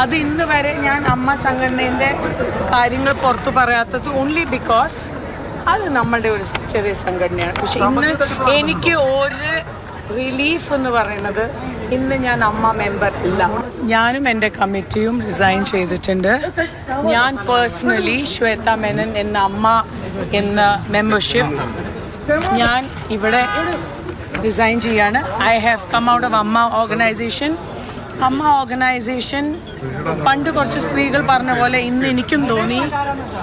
അത് ഇന്ന് വരെ ഞാൻ അമ്മ സംഘടനേൻ്റെ കാര്യങ്ങൾ പുറത്തു പറയാത്തത് ഓൺലി ബിക്കോസ് അത് നമ്മളുടെ ഒരു ചെറിയ സംഘടനയാണ്. പക്ഷെ ഇന്ന് എനിക്ക് ഒരു റിലീഫ് എന്ന് പറയുന്നത് ഇന്ന് ഞാൻ അമ്മ മെമ്പർ അല്ല. ഞാനും എൻ്റെ കമ്മിറ്റിയും റിസൈൻ ചെയ്തിട്ടുണ്ട്. ഞാൻ പേഴ്സണലി ശ്വേത മേനൻ എന്ന അമ്മ എന്ന മെമ്പർഷിപ്പ് ഞാൻ ഇവിടെ റിസൈൻ ചെയ്യാണ്. I have come out of AMMA organisation. AMMA organisation പണ്ട് കുറച്ച് സ്ത്രീകൾ പറഞ്ഞ പോലെ ഇന്ന് എനിക്കും തോന്നി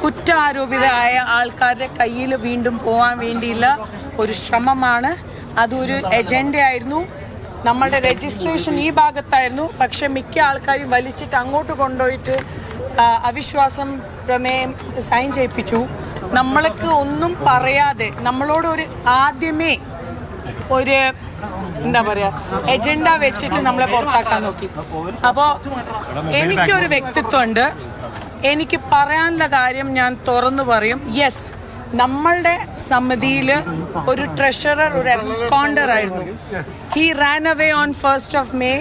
കുറ്റാരോപിതരായ ആൾക്കാരുടെ കയ്യിൽ വീണ്ടും പോകാൻ വേണ്ടിയുള്ള ഒരു ശ്രമമാണ്. അതൊരു എജൻഡയായിരുന്നു. നമ്മളുടെ രജിസ്ട്രേഷൻ ഈ ഭാഗത്തായിരുന്നു. പക്ഷെ മിക്ക ആൾക്കാരും വലിച്ചിട്ട് അങ്ങോട്ട് കൊണ്ടുപോയിട്ട് അവിശ്വാസം പ്രമേയം സൈൻ ചെയ്യിപ്പിച്ചു. നമ്മൾക്ക് ഒന്നും പറയാതെ നമ്മളോട് ഒരു ആദ്യമേ ഒരു എന്താ പറയുക എജൻഡ വെച്ചിട്ട് നമ്മളെ പുറത്താക്കാൻ നോക്കി. അപ്പോൾ എനിക്കൊരു വ്യക്തിത്വമുണ്ട്. എനിക്ക് പറയാനുള്ള കാര്യം ഞാൻ തുറന്നു പറയും. യെസ്, നമ്മളുടെ സമിതിയിൽ ഒരു ട്രഷറർ ഒരു എബ്സ്കോണ്ടർ ആയിരുന്നു. He Rann away on 1st of May.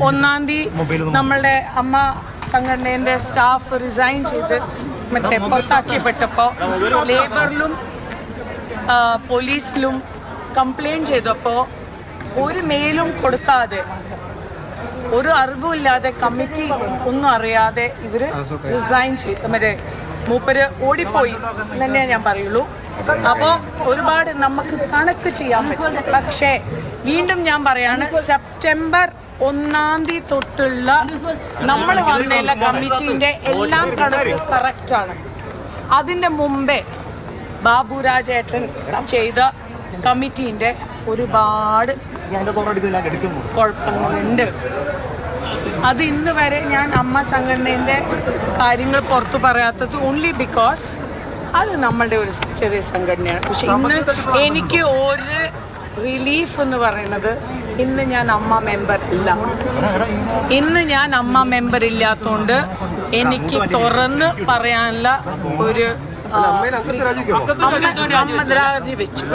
1 തീയതി നമ്മളുടെ അമ്മ സംഘടനേൻ്റെ സ്റ്റാഫ് റിസൈൻ ചെയ്ത് മറ്റേ പുറത്താക്കിയപ്പെട്ടപ്പോൾ ലേബറിലും പോലീസിലും കംപ്ലയിൻറ്റ് ചെയ്തപ്പോൾ ഒരു മെയിലും കൊടുക്കാതെ ഒരു അറിവുമില്ലാതെ കമ്മിറ്റി ഒന്നും അറിയാതെ ഇവർ റിസൈൻ ചെയ്ത് മറ്റേ മൂപ്പര് ഓടിപ്പോയി തന്നെ ഞാൻ പറയുള്ളൂ. അപ്പോൾ ഒരുപാട് നമുക്ക് കണക്ക് ചെയ്യാൻ പറ്റും. പക്ഷേ വീണ്ടും ഞാൻ പറയാണ്, സെപ്റ്റംബർ 1 തീയതി തൊട്ടുള്ള നമ്മൾ വന്നില്ല കമ്മിറ്റീൻ്റെ എല്ലാം കണക്ക് കറക്റ്റാണ്. അതിൻ്റെ മുമ്പേ ബാബുരാജേട്ടൻ ചെയ്ത കമ്മിറ്റീൻ്റെ ഒരുപാട് കുഴപ്പങ്ങളുണ്ട്. അത് ഇന്ന് വരെ ഞാൻ അമ്മ സംഘടനേൻ്റെ കാര്യങ്ങൾ പുറത്തു പറയാത്തത് ഓൺലി ബിക്കോസ് അത് നമ്മളുടെ ഒരു ചെറിയ സംഘടനയാണ്. പക്ഷെ ഇന്ന് എനിക്ക് ഒരു റിലീഫ് എന്ന് പറയുന്നത് ഇന്ന് ഞാൻ അമ്മ മെമ്പർ ഇല്ല. ഇന്ന് ഞാൻ അമ്മ മെമ്പർ ഇല്ലാത്തതുകൊണ്ട് എനിക്ക് തുറന്ന് പറയാനുള്ള ഒരു അമ്മ രാജി വെച്ചു.